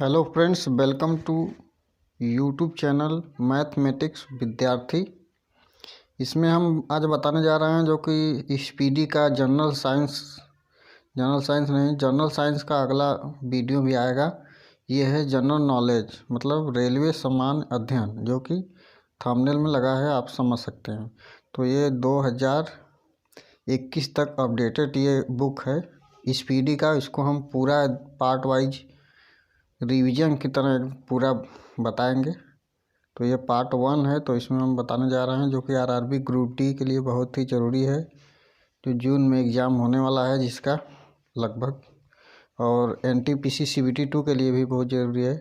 Hello friends, welcome to YouTube channel mathematics विद्यार्थी। इसमें हम आज बताने जा रहे हैं जो कि स्पीडी का जनरल साइंस का अगला वीडियो भी आएगा। ये है जनरल नॉलेज मतलब रेलवे सामान्य अध्ययन, जो कि थंबनेल में लगा है, आप समझ सकते हैं। तो ये 2021 तक अपडेटेड ये बुक है स्पीडी का। इसको हम पूरा पार्ट वाइज रिवीजन की तरह पूरा बताएंगे। तो ये पार्ट 1 है, तो इसमें हम बताने जा रहे हैं जो कि आरआरबी ग्रुप डी के लिए बहुत ही ज़रूरी है, जो जून में एग्ज़ाम होने वाला है जिसका लगभग, और एनटीपीसी सीबीटी 2 के लिए भी बहुत ज़रूरी है।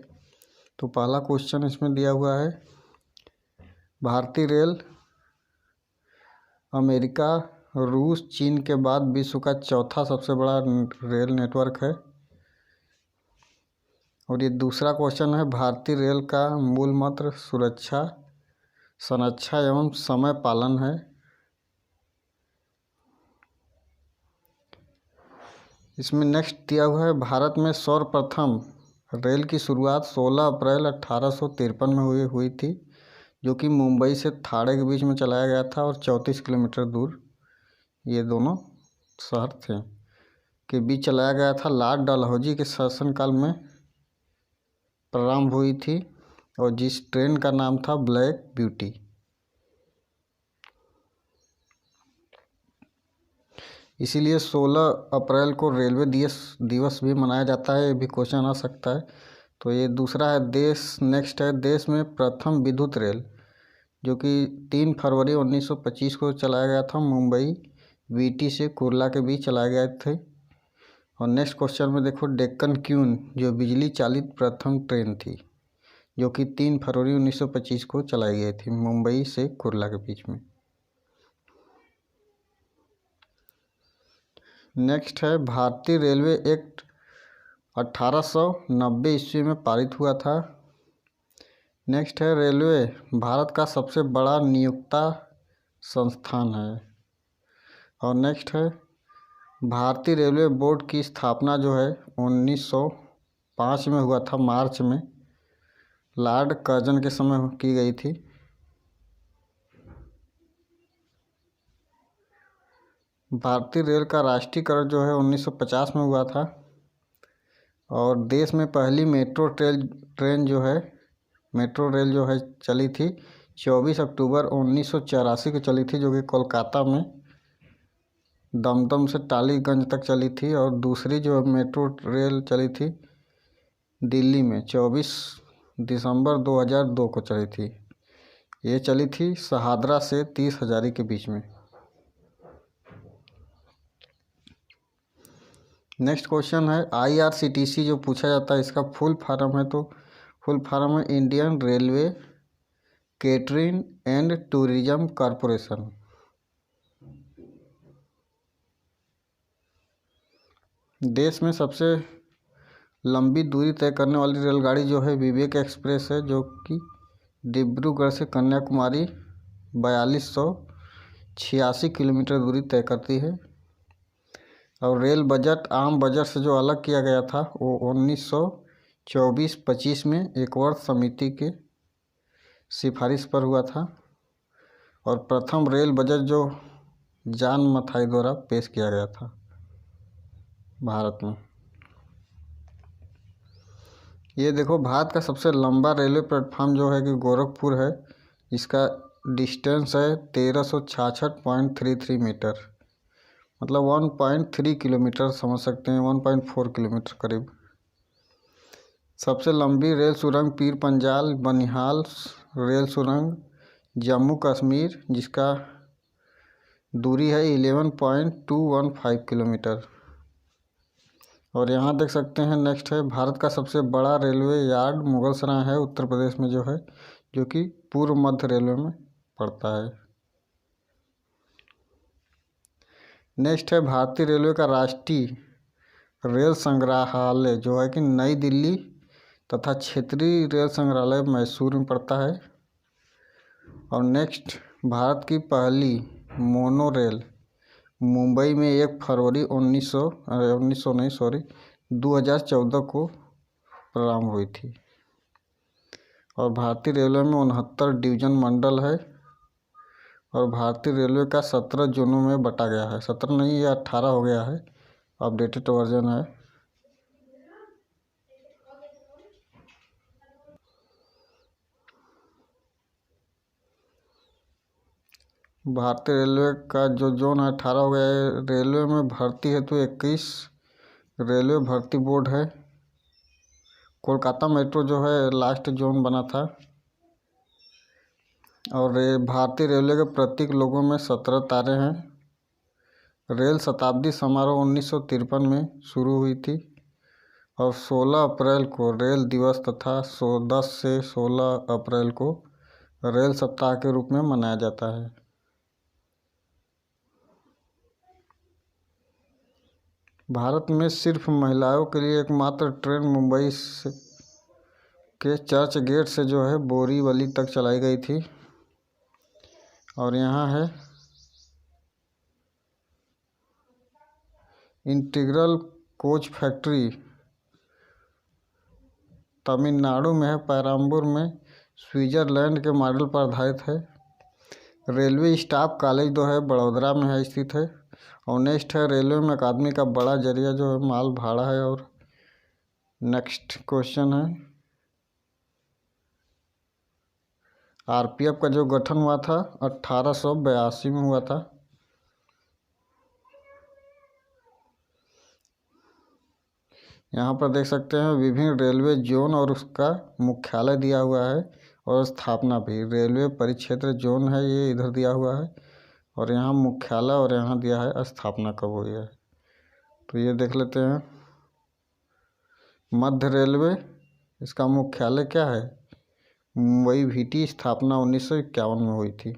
तो पहला क्वेश्चन इसमें दिया हुआ है, भारतीय रेल अमेरिका, रूस, चीन के बाद विश्व का चौथा सबसे बड़ा रेल नेटवर्क है। और ये दूसरा क्वेश्चन है, भारतीय रेल का मूल मंत्र सुरक्षा, संरक्षा एवं समय पालन है। इसमें नेक्स्ट दिया हुआ है, भारत में सर्वप्रथम रेल की शुरुआत 16 अप्रैल 1853 में हुई थी, जो कि मुंबई से थाड़े के बीच में चलाया गया था और 34 किलोमीटर दूर ये दोनों शहर थे के बीच चलाया गया था। लॉर्ड डलहौजी के शासनकाल में प्रारंभ हुई थी और जिस ट्रेन का नाम था ब्लैक ब्यूटी। इसीलिए 16 अप्रैल को रेलवे दिवस भी मनाया जाता है। ये भी क्वेश्चन आ सकता है। तो ये दूसरा है नेक्स्ट है, देश में प्रथम विद्युत रेल, जो कि 3 फरवरी 1925 को चलाया गया था, मुंबई वीटी से कुर्ला के बीच चलाए गए थे। और नेक्स्ट क्वेश्चन में देखो, डेक्कन क्वीन जो बिजली चालित प्रथम ट्रेन थी, जो कि 3 फरवरी 1925 को चलाई गई थी, मुंबई से कुर्ला के बीच में। नेक्स्ट है, भारतीय रेलवे एक्ट 1890 ईस्वी में पारित हुआ था। नेक्स्ट है, रेलवे भारत का सबसे बड़ा नियोक्ता संस्थान है। और नेक्स्ट है, भारतीय रेलवे बोर्ड की स्थापना जो है 1905 में हुआ था, मार्च में, लॉर्ड कर्जन के समय की गई थी। भारतीय रेल का राष्ट्रीयकरण जो है 1950 में हुआ था। और देश में पहली मेट्रो रेल जो है चली थी 24 अक्टूबर 1984 को चली थी, जो कि कोलकाता में दमदम से टालीगंज तक चली थी। और दूसरी जो मेट्रो रेल चली थी दिल्ली में 24 दिसंबर 2002 को चली थी। ये चली थी शहादरा से 30 हजारी के बीच में। नेक्स्ट क्वेश्चन है, IRCTC जो पूछा जाता है, इसका फुल फॉर्म है। तो फुल फॉर्म है Indian railway catering and tourism corporation. देश में सबसे लंबी दूरी तय करने वाली रेलगाड़ी जो है विवेक एक्सप्रेस है, जो कि डिब्रूगढ़ से कन्याकुमारी 4286 किलोमीटर दूरी तय करती है। और रेल बजट आम बजट से जो अलग किया गया था वो 1924-25 में एक वर्ष समिति के सिफारिश पर हुआ था। और प्रथम रेल बजट जो जॉन मथाई द्वारा पेश किया गया था भारत में। ये देखो, भारत का सबसे लंबा रेलवे प्लेटफॉर्म जो है कि गोरखपुर है। इसका डिस्टेंस है 1366.33 मीटर, मतलब 1.3 किलोमीटर समझ सकते हैं, 1.4 किलोमीटर करीब। सबसे लंबी रेल सुरंग पीर पंजाल बनिहाल रेल सुरंग जम्मू कश्मीर, जिसका दूरी है 11.215 किलोमीटर। और यहाँ देख सकते हैं, नेक्स्ट है, भारत का सबसे बड़ा रेलवे यार्ड मुगलसराय है, उत्तर प्रदेश में जो है, जो कि पूर्व मध्य रेलवे में पड़ता है। नेक्स्ट है, भारतीय रेलवे का राष्ट्रीय रेल संग्रहालय जो है कि नई दिल्ली तथा क्षेत्रीय रेल संग्रहालय मैसूर में पड़ता है। और नेक्स्ट, भारत की पहली मोनो रेल मुंबई में 1 फरवरी 2014 को प्रारंभ हुई थी। और भारतीय रेलवे में 69 डिवीजन मंडल है और भारतीय रेलवे का 17 जोनों में बटा गया है। 17 नहीं, ये 18 हो गया है, अपडेटेड वर्जन है। भारतीय रेलवे का जो जोन है 18 हो गया है। रेलवे में भर्ती हेतु 21 रेलवे भर्ती बोर्ड है। कोलकाता मेट्रो जो है लास्ट जोन बना था। और भारतीय रेलवे के प्रत्येक लोगों में 17 तारे हैं। रेल शताब्दी समारोह 1953 में शुरू हुई थी और 16 अप्रैल को रेल दिवस तथा 10 से 16 अप्रैल को रेल सप्ताह के रूप में मनाया जाता है। भारत में सिर्फ महिलाओं के लिए एकमात्र ट्रेन मुंबई के चर्च गेट से जो है बोरीवली तक चलाई गई थी। और यहाँ है इंटीग्रल कोच फैक्ट्री, तमिलनाडु में है, पेराम्बूर में, स्विट्जरलैंड के मॉडल पर आधारित है। रेलवे स्टाफ कॉलेज जो है बड़ोदरा में है स्थित है। और नेक्स्ट है रेलवे में अकादमी का बड़ा जरिया जो है माल भाड़ा है। और नेक्स्ट क्वेश्चन है आरपीएफ का जो गठन हुआ था 1882 में हुआ था। यहाँ पर देख सकते हैं विभिन्न रेलवे जोन और उसका मुख्यालय दिया हुआ है और स्थापना भी। रेलवे परिक्षेत्र जोन है, ये इधर दिया हुआ है और यहाँ मुख्यालय और यहाँ दिया है स्थापना कब हुई है। तो ये देख लेते हैं। मध्य रेलवे, इसका मुख्यालय क्या है? मुंबई वीटी, स्थापना 1951 में हुई थी।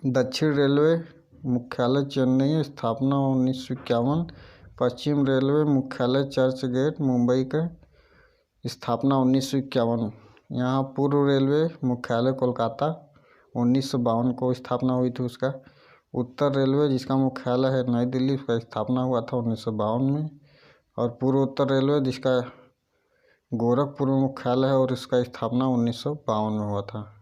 दक्षिण रेलवे मुख्यालय चेन्नई, स्थापना 1951। पश्चिम रेलवे मुख्यालय चर्च गेट, मुंबई का, स्थापना 1951। यहाँ पूर्व रेलवे मुख्यालय कोलकाता, 1952 को स्थापना हुई थी उसका। उत्तर रेलवे जिसका मुख्यालय है नई दिल्ली, उसका स्थापना हुआ था 1952 में। और पूर्व उत्तर रेलवे जिसका गोरखपुर में मुख्यालय है और इसका स्थापना 1952 में हुआ था।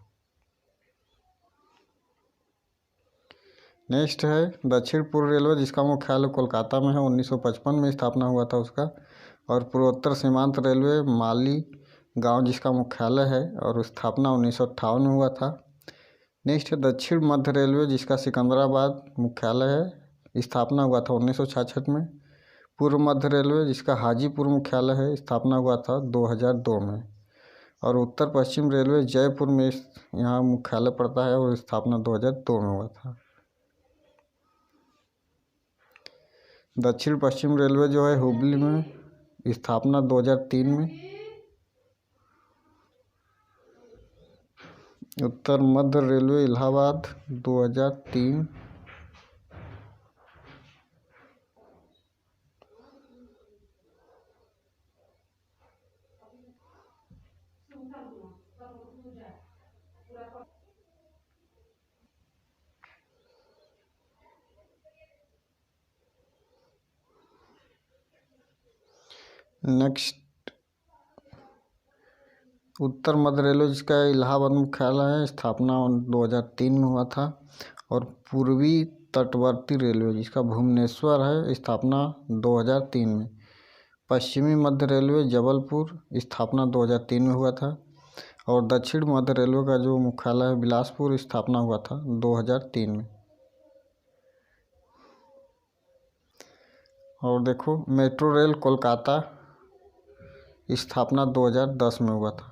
नेक्स्ट है दक्षिण पूर्व रेलवे जिसका मुख्यालय कोलकाता में है, 1955 में स्थापना हुआ था उसका। और पूर्वोत्तर सीमांत रेलवे माली गांव जिसका मुख्यालय है और स्थापना 1958 में हुआ था। नेक्स्ट है दक्षिण मध्य रेलवे जिसका सिकंदराबाद मुख्यालय है, स्थापना हुआ था 1966 में। पूर्व मध्य रेलवे जिसका हाजीपुर मुख्यालय है, स्थापना हुआ था 2002 में। और उत्तर पश्चिम रेलवे जयपुर में यहाँ मुख्यालय पड़ता है और स्थापना 2002 में हुआ था। दक्षिण पश्चिम रेलवे जो है हुबली में, स्थापना 2003 में। उत्तर मध्य रेलवे इलाहाबाद 2003। नेक्स्ट उत्तर मध्य रेलवे जिसका इलाहाबाद मुख्यालय है, स्थापना 2003 में हुआ था। और पूर्वी तटवर्ती रेलवे जिसका भुवनेश्वर है, स्थापना 2003 में। पश्चिमी मध्य रेलवे जबलपुर, स्थापना 2003 में हुआ था। और दक्षिण मध्य रेलवे का जो मुख्यालय है बिलासपुर, स्थापना हुआ था 2003 में। और देखो मेट्रो रेल कोलकाता, स्थापना 2010 में हुआ था।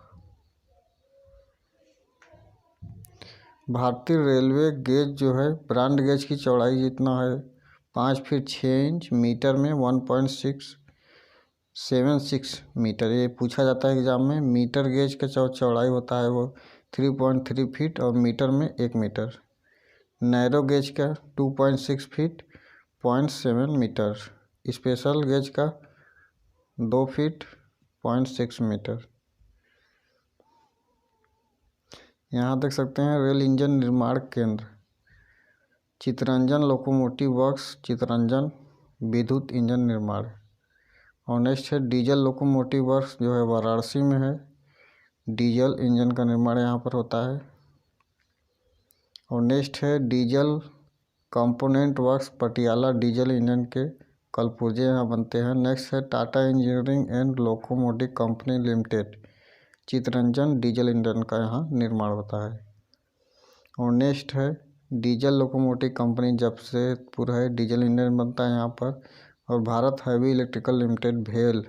भारतीय रेलवे गेज जो है ब्रॉड गेज की चौड़ाई जितना है 5 फीट 6 इंच, मीटर में 1.676 मीटर। ये पूछा जाता है एग्जाम में। मीटर गेज का चौड़ाई होता है वो 3.3 फीट और मीटर में 1 मीटर। नैरो गेज का 2.6 फीट 0.7 मीटर। स्पेशल गेज का 2 फीट 0.6 मीटर। यहाँ देख सकते हैं रेल इंजन निर्माण केंद्र चितरंजन लोकोमोटिव वर्क्स, चितरंजन विद्युत इंजन निर्माण। और नेक्स्ट है डीजल लोकोमोटिव वर्क्स जो है वाराणसी में है, डीजल इंजन का निर्माण यहाँ पर होता है। और नेक्स्ट है Diesel Component Works Patiala, diesel engine के कलपुर्जे यहाँ बनते हैं। नेक्स्ट है Tata Engineering and Locomotive Company Limited, Chittaranjan, diesel engine का यहाँ निर्माण होता है। और नेक्स्ट है डीजल लोकोमोटिव कंपनी जमशेदपुर है, डीजल इंजन बनता है यहाँ पर। और भारत हैवी इलेक्ट्रिकल लिमिटेड भेल,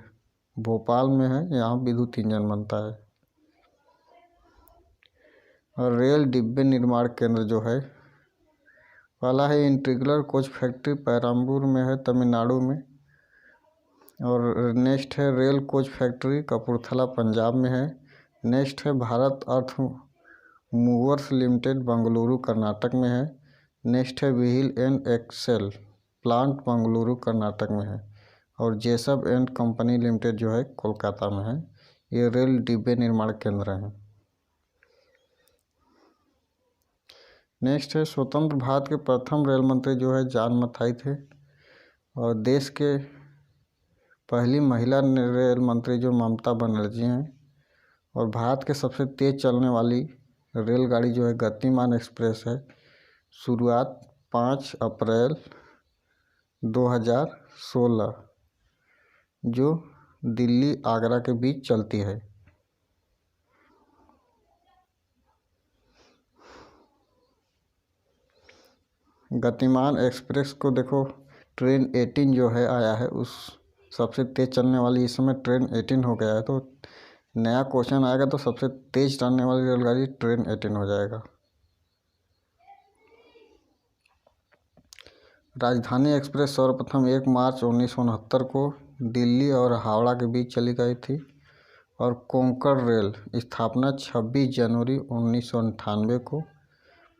भोपाल में है, यहाँ विद्युत इंजन बनता है। और रेल डिब्बे निर्माण केंद्र जो है, पहला है इंटीग्रल कोच फैक्ट्री पेरम्बूर में है, तमिलनाडु में। और नेक्स्ट है Rail Coach Factory Kapurthala, Punjab में है। नेक्स्ट है Bharat Earth Movers Limited, Bengaluru, Karnataka में है। नेक्स्ट है Wheel and Axle Plant, Bengaluru, Karnataka में है। और जेसब एंड कंपनी लिमिटेड जो है कोलकाता में है। ये रेल डिब्बे निर्माण केंद्र हैं। नेक्स्ट है स्वतंत्र भारत के प्रथम रेल मंत्री जो है जॉन मथाई थे। और देश के पहली महिला रेल मंत्री जो ममता बनर्जी हैं। और भारत के सबसे तेज चलने वाली रेलगाड़ी जो है गतिमान एक्सप्रेस है। शुरुआत 5 अप्रैल 2016 जो दिल्ली आगरा के बीच चलती है। गतिमान एक्सप्रेस को देखो, ट्रेन 18 जो है आया है, उस सबसे तेज चलने वाली इस समय ट्रेन 18 हो गया है। तो नया क्वेश्चन आएगा तो सबसे तेज चलने वाली रेलगाड़ी ट्रेन 18 हो जाएगा। राजधानी एक्सप्रेस सर्वप्रथम 1 मार्च 1969 को दिल्ली और हावड़ा के बीच चली गई थी। और कोंकण रेल स्थापना 26 जनवरी 1998 को।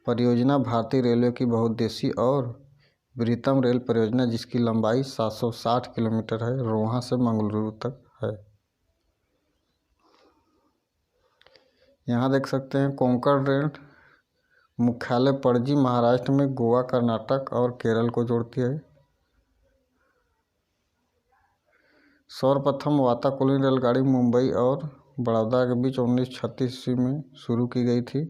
परियोजना भारतीय रेलवे की बहुउद्देशीय और बृहत्तम रेल परियोजना जिसकी लंबाई 760 किलोमीटर है, रोहा से मंगलुरु तक है। यहाँ देख सकते हैं कोंकण रेल मुख्यालय पणजी महाराष्ट्र में गोवा, कर्नाटक और केरल को जोड़ती है। सर्वप्रथम वातानुकूलित रेलगाड़ी मुंबई और बड़ौदा के बीच 1936 ईस्वी में शुरू की गई थी।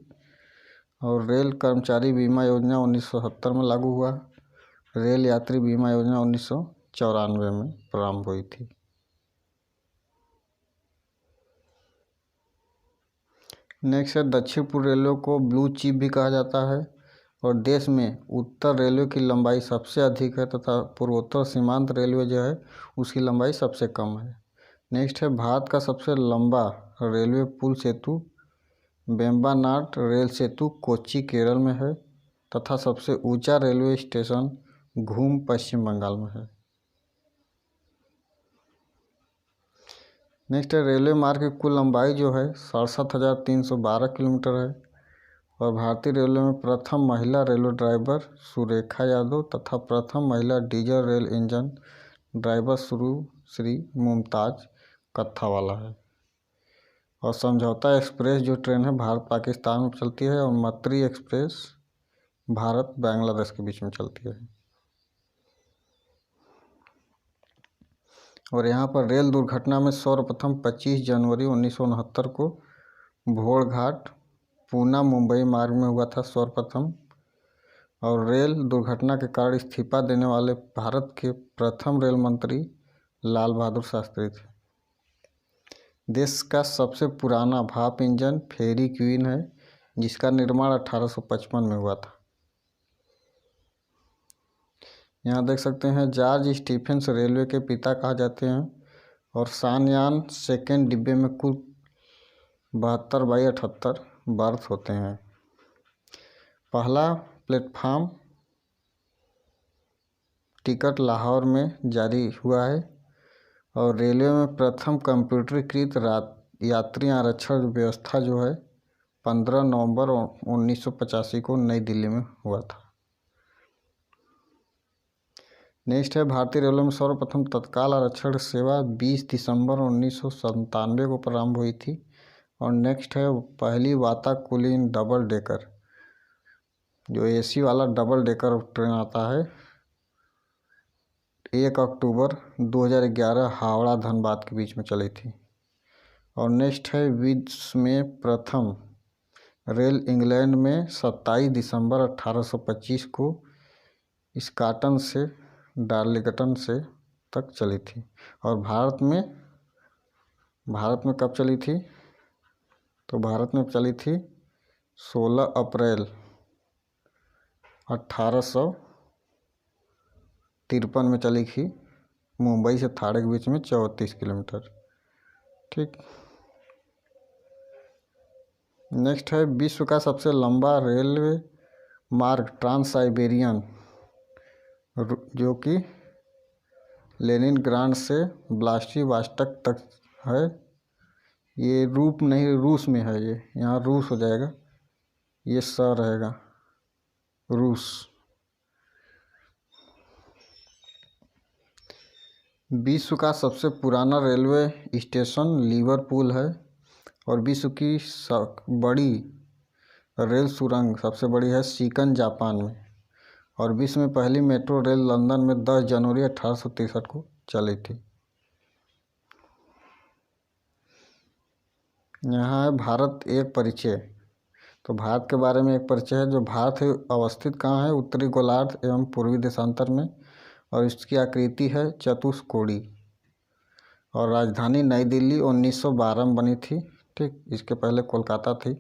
और रेल कर्मचारी बीमा योजना 1970 में लागू हुआ। रेल यात्री बीमा योजना 1994 में प्रारंभ हुई थी। नेक्स्ट है दक्षिण पूर्व रेलवे को ब्लू चिप भी कहा जाता है। और देश में उत्तर रेलवे की लंबाई सबसे अधिक है तथा पूर्वोत्तर सीमांत रेलवे जो है उसकी लंबाई सबसे कम है। नेक्स्ट है भारत का सबसे लंबा रेलवे पुल सेतु वेम्बनाड रेल सेतु कोच्चि, केरल में है तथा सबसे ऊंचा रेलवे स्टेशन घूम, पश्चिम बंगाल में है। नेक्स्ट है रेलवे मार्ग की कुल लंबाई जो है 67,312 किलोमीटर है। और भारतीय रेलवे में प्रथम महिला रेलवे ड्राइवर सुरेखा यादव तथा प्रथम महिला diesel rail engine driver Shri Mumtaz Kathawala है। और समझौता एक्सप्रेस जो ट्रेन है भारत पाकिस्तान में चलती है। और मैत्री एक्सप्रेस भारत बांग्लादेश के बीच में चलती है। और यहाँ पर रेल दुर्घटना में सर्वप्रथम 25 जनवरी 1969 को भोरघाट पूना मुंबई मार्ग में हुआ था सर्वप्रथम। और रेल दुर्घटना के कारण इस्तीफा देने वाले भारत के प्रथम रेल मंत्री लाल बहादुर शास्त्री थे। देश का सबसे पुराना भाप इंजन फेरी क्वीन है जिसका निर्माण 1855 में हुआ था। यहाँ देख सकते हैं जॉर्ज स्टीफेंस रेलवे के पिता कहा जाते हैं। और शानयान सेकेंड डिब्बे में कुल 72/78 बर्थ होते हैं। पहला प्लेटफार्म टिकट लाहौर में जारी हुआ है। और रेलवे में प्रथम कंप्यूटरीकृत यात्री आरक्षण व्यवस्था जो है 15 नवंबर 1985 को नई दिल्ली में हुआ था। नेक्स्ट है भारतीय रेलवे में सर्वप्रथम तत्काल आरक्षण सेवा 20 दिसंबर 1997 को प्रारंभ हुई थी। और नेक्स्ट है पहली वातानुकूलित डबल डेकर जो एसी वाला डबल डेकर ट्रेन आता है 1 अक्टूबर 2011 हावड़ा धनबाद के बीच में चली थी। और नेक्स्ट है विश्व में प्रथम रेल इंग्लैंड में 27 दिसंबर 1825 को स्कॉटन से डार्लिंगटन से तक चली थी। और भारत में कब चली थी? तो भारत में चली थी 16 अप्रैल 1853 में चली थी, मुंबई से थाने के बीच में 34 किलोमीटर। ठीक। नेक्स्ट है विश्व का सबसे लंबा रेलवे मार्ग ट्रांस साइबेरियन, जो कि लेनिनग्राड से व्लादिवोस्टॉक तक है। ये रूस में है। ये यहाँ रूस हो जाएगा, ये रहेगा रूस। विश्व का सबसे पुराना रेलवे स्टेशन लिवरपूल है। और विश्व की बड़ी रेल सुरंग सबसे बड़ी है शिकन, जापान में। और विश्व में पहली मेट्रो रेल लंदन में 10 जनवरी 1863 को चली थी। यहाँ है भारत एक परिचय। तो भारत के बारे में एक परिचय है। जो भारत है अवस्थित कहाँ है? उत्तरी गोलार्ध एवं पूर्वी देशांतर में। और इसकी आकृति है चतुष्कोणीय। और राजधानी नई दिल्ली 1912 में बनी थी। ठीक। इसके पहले कोलकाता थी।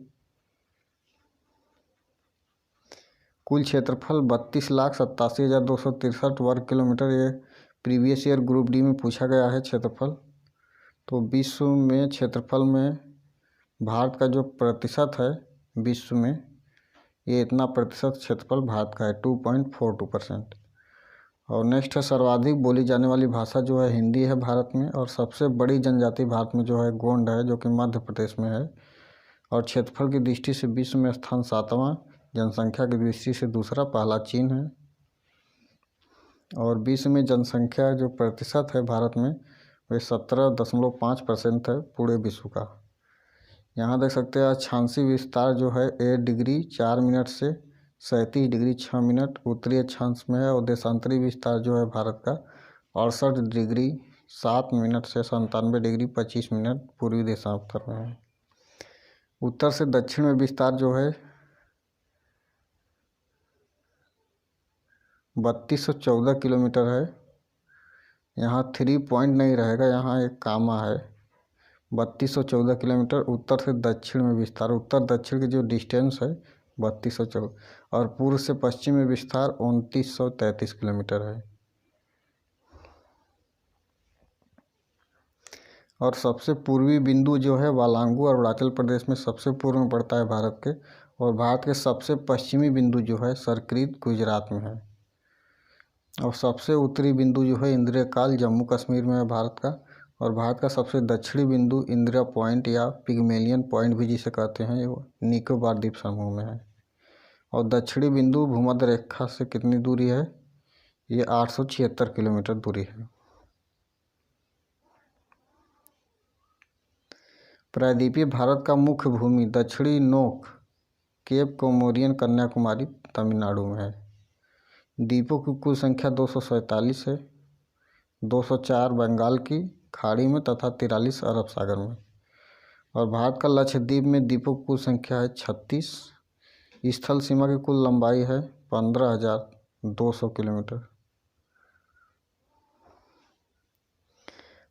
कुल क्षेत्रफल 32,87,263 वर्ग किलोमीटर। ये प्रीवियस ईयर ग्रुप डी में पूछा गया है क्षेत्रफल। तो विश्व में क्षेत्रफल में भारत का जो प्रतिशत है विश्व में, ये इतना प्रतिशत क्षेत्रफल भारत का है 2.42%। और नेक्स्ट है सर्वाधिक बोली जाने वाली भाषा जो है हिंदी है भारत में। और सबसे बड़ी जनजाति भारत में जो है गोंड है, जो कि मध्य प्रदेश में है। और क्षेत्रफल की दृष्टि से विश्व में स्थान 7वां, जनसंख्या की दृष्टि से दूसरा, पहला चीन है। और विश्व में जनसंख्या जो प्रतिशत है भारत में वे 17.5% है पूरे विश्व का। यहाँ देख सकते हैं अक्षांशीय विस्तार जो है 8 डिग्री 4 मिनट से 37 डिग्री 6 मिनट उत्तरी अक्षांश में है। और देशांतरी विस्तार जो है भारत का 68 डिग्री 7 मिनट से 97 डिग्री 25 मिनट पूर्वी देशांतर में है। उत्तर से दक्षिण में विस्तार जो है 3214 किलोमीटर है। यहाँ 3 पॉइंट नहीं रहेगा, यहाँ एक कामा है। 3214 किलोमीटर उत्तर से दक्षिण में विस्तार। उत्तर दक्षिण की जो डिस्टेंस है 3214। और पूर्व से पश्चिम में विस्तार 2933 किलोमीटर है। और सबसे पूर्वी बिंदु जो है वालांगू अरुणाचल प्रदेश में सबसे पूर्व में पड़ता है भारत के। और भारत के सबसे पश्चिमी बिंदु जो है सरक्रीत गुजरात में है। और सबसे उत्तरी बिंदु जो है इंद्रियकाल जम्मू कश्मीर में है भारत का। और भारत का सबसे दक्षिणी बिंदु इंदिरा पॉइंट या पिग्मेलियन पॉइंट भी जिसे कहते हैं, ये निकोबार द्वीप समूह में है। और दक्षिणी बिंदु भूमध्य रेखा से कितनी दूरी है? ये 876 किलोमीटर दूरी है। प्रायद्वीपीय भारत का मुख्य भूमि दक्षिणी नोक केप कोमोरियन कन्याकुमारी तमिलनाडु में है। द्वीपों की कुल संख्या 247 है। 204 बंगाल की खाड़ी में तथा 43 अरब सागर में। और भारत का लक्षद्वीप में द्वीपों की कुल संख्या है 36। स्थल सीमा की कुल लंबाई है 15,200 किलोमीटर।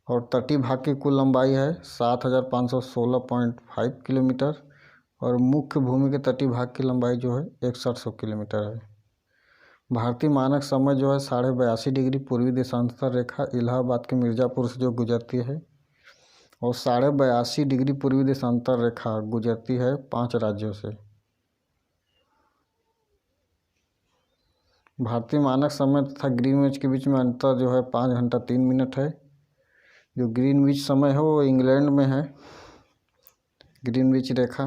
और तटीय भाग की कुल लंबाई है 7,516.5 किलोमीटर। और मुख्य भूमि के तटीय भाग की लंबाई जो है 6100 किलोमीटर है। भारतीय मानक समय जो है 82.5 डिग्री पूर्वी देशांतर रेखा इलाहाबाद के मिर्ज़ापुर से जो गुजरती है। और 82.5 डिग्री पूर्वी देशांतर रेखा गुजरती है 5 राज्यों से। भारतीय मानक समय तथा ग्रीनविच के बीच में अंतर जो है 5 घंटा 3 मिनट है। जो ग्रीनविच समय है वो इंग्लैंड में है, ग्रीनविच रेखा।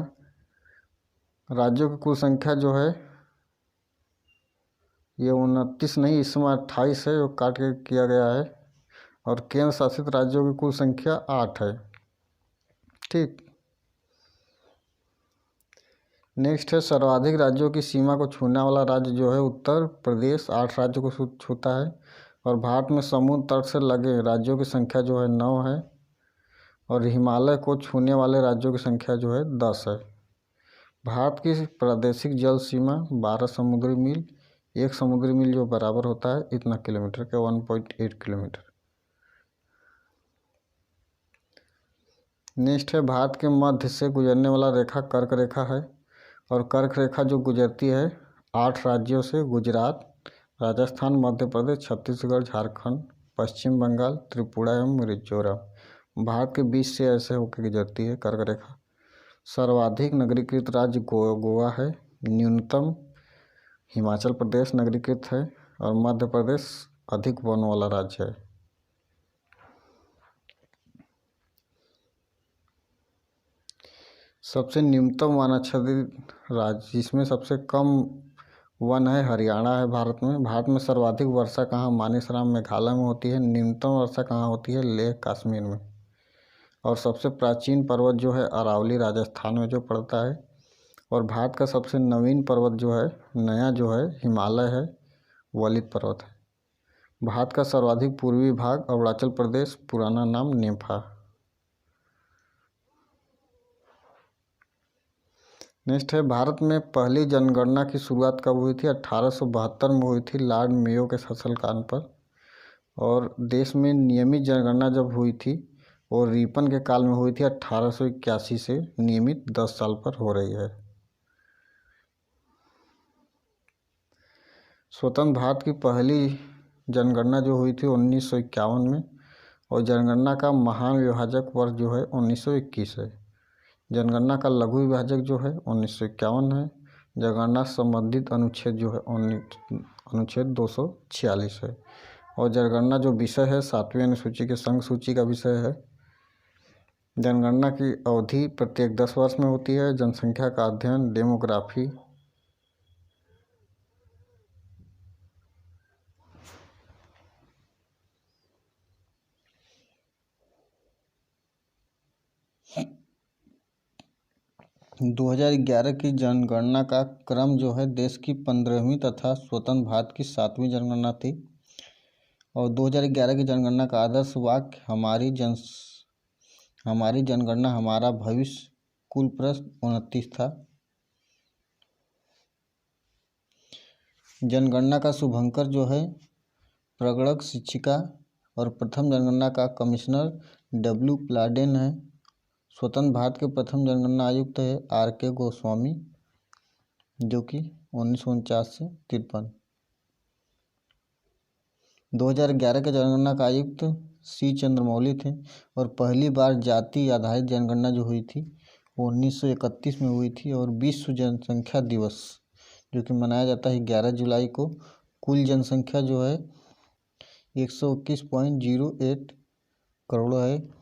राज्यों की कुल संख्या जो है ये 29 नहीं, इसमें 28 है, जो काट के किया गया है। और केंद्र शासित राज्यों की कुल संख्या 8 है। ठीक। नेक्स्ट है सर्वाधिक राज्यों की सीमा को छूने वाला राज्य जो है उत्तर प्रदेश 8 राज्यों को छूता है। और भारत में समुद्र तट से लगे राज्यों की संख्या जो है 9 है और हिमालय को छूने वाले राज्यों की संख्या जो है 10 है। भारत की प्रादेशिक जल सीमा 12 समुद्री मील, 1 समुद्री मील जो बराबर होता है इतना किलोमीटर का 1.8 किलोमीटर। नेक्स्ट है भारत के मध्य से गुजरने वाला रेखा कर्क रेखा है और कर्क रेखा जो गुजरती है 8 राज्यों से, गुजरात, राजस्थान, मध्य प्रदेश, छत्तीसगढ़, झारखंड, पश्चिम बंगाल, त्रिपुरा एवं मिजोरम। भारत के बीच से ऐसे होकर गुजरती है कर्क रेखा। सर्वाधिक नगरीकृत राज्य गोवा है, न्यूनतम हिमाचल प्रदेश नगरीकृत है और मध्य प्रदेश अधिक वन वाला राज्य है। सबसे न्यूनतम वन आच्छादित राज्य जिसमें सबसे कम वन है हरियाणा है भारत में। भारत में सर्वाधिक वर्षा कहाँ? मानेसराम मेघालय में होती है। न्यूनतम वर्षा कहाँ होती है? लेह कश्मीर में। और सबसे प्राचीन पर्वत जो है अरावली राजस्थान में जो पड़ता है। और भारत का सबसे नवीन पर्वत जो है नया जो है हिमालय है, वलित पर्वत है। भारत का सर्वाधिक पूर्वी भाग अरुणाचल प्रदेश, पुराना नाम नेफा। नेक्स्ट है भारत में पहली जनगणना की शुरुआत कब हुई थी? 1872 में हुई थी लॉर्ड मेयो के शासनकाल पर। और देश में नियमित जनगणना जब हुई थी वो रिपन के काल में हुई थी 1881 से, नियमित 10 साल पर हो रही है। स्वतंत्र भारत की पहली जनगणना जो हुई थी 1951 में और जनगणना का महान विभाजक वर्ष जो है 1921 है। जनगणना का लघु विभाजक जो है 1951 है। जनगणना संबंधित अनुच्छेद जो है अनुच्छेद 246 है। और जनगणना जो विषय है 7वीं अनुसूची के संघ सूची का विषय है। जनगणना की अवधि प्रत्येक 10 वर्ष में होती है। जनसंख्या का अध्ययन, डेमोग्राफी। दो 2011 की जनगणना का क्रम जो है देश की 15वीं तथा स्वतंत्र भारत की 7वीं जनगणना थी। और 2011 की जनगणना का आदर्श वाक्य हमारी जनगणना हमारा भविष्य, कुल प्रश्न 29 था। जनगणना का शुभंकर जो है प्रगणक शिक्षिका और प्रथम जनगणना का कमिश्नर W प्लाडेन है। स्वतंत्र भारत के प्रथम जनगणना आयुक्त है RK गोस्वामी जो कि 1949 से 53। 2011 के जनगणना का आयुक्त C चंद्रमौली थे। और पहली बार जाति आधारित जनगणना जो हुई थी वो 1931 में हुई थी। और विश्व जनसंख्या दिवस जो कि मनाया जाता है 11 जुलाई को, कुल जनसंख्या जो है 121.08 करोड़ है।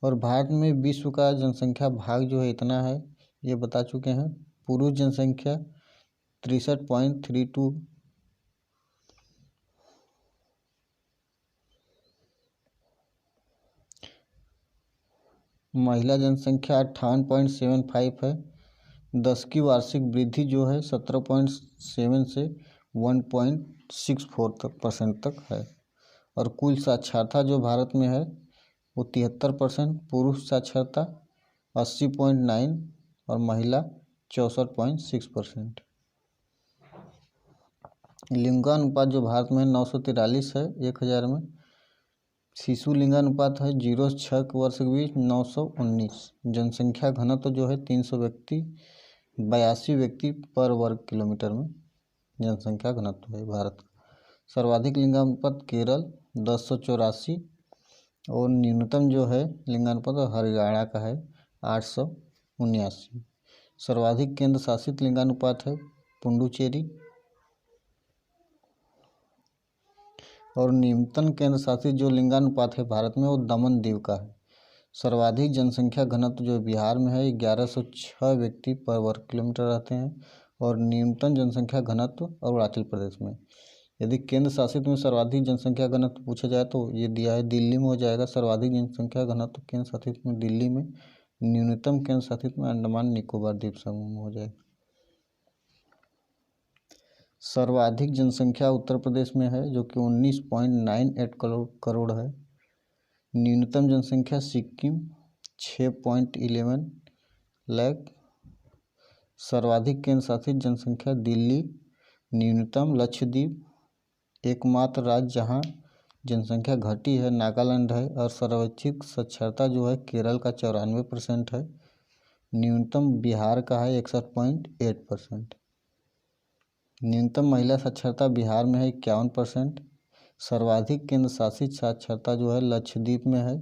और भारत में विश्व का जनसंख्या भाग जो है इतना है, ये बता चुके हैं। पुरुष जनसंख्या 63.32, महिला जनसंख्या 58.75 है। 10 की वार्षिक वृद्धि जो है 17.7 से 1.64% तक है। और कुल साक्षरता जो भारत में है वो 73%, पुरुष साक्षरता 80.9 और महिला 64.6%। लिंगानुपात जो भारत में 943 है 1000 में। शिशु लिंगानुपात है 0 से 6 वर्ष के बीच 919। जनसंख्या घनत्व जो है 300 व्यक्ति 82 व्यक्ति पर वर्ग किलोमीटर में जनसंख्या घनत्व है भारत का। सर्वाधिक लिंगानुपात केरल 1084 और न्यूनतम जो है लिंगानुपात हरियाणा का है 879। सर्वाधिक केंद्र शासित लिंगानुपात है पुडुचेरी और न्यूनतम केंद्र शासित जो लिंगानुपात है भारत में वो दमन दीव का है। सर्वाधिक जनसंख्या घनत्व जो बिहार में है 1106 व्यक्ति पर वर्ग किलोमीटर रहते हैं। और न्यूनतम जनसंख्या घनत्व अरुणाचल प्रदेश में। यदि केंद्र शासित में सर्वाधिक जनसंख्या घनत्व पूछा जाए तो ये दिया है दिल्ली में हो जाएगा। सर्वाधिक जनसंख्या घनत्व केंद्र शासित में दिल्ली में, न्यूनतम केंद्र शासित में अंडमान निकोबार द्वीप समूह में हो जाएगा। सर्वाधिक जनसंख्या उत्तर प्रदेश में है जो कि 19.98 करोड़ है। न्यूनतम जनसंख्या सिक्किम 6.11 लाख। सर्वाधिक केंद्र शासित जनसंख्या दिल्ली। न्यूनतम लक्षद्वीप। एकमात्र राज्य जहां जनसंख्या घटी है नागालैंड है। और सर्वाधिक साक्षरता जो है केरल का 94% है। न्यूनतम बिहार का है 61.8%। न्यूनतम महिला साक्षरता बिहार में है 51%। सर्वाधिक केंद्र शासित साक्षरता जो है लक्षद्वीप में है।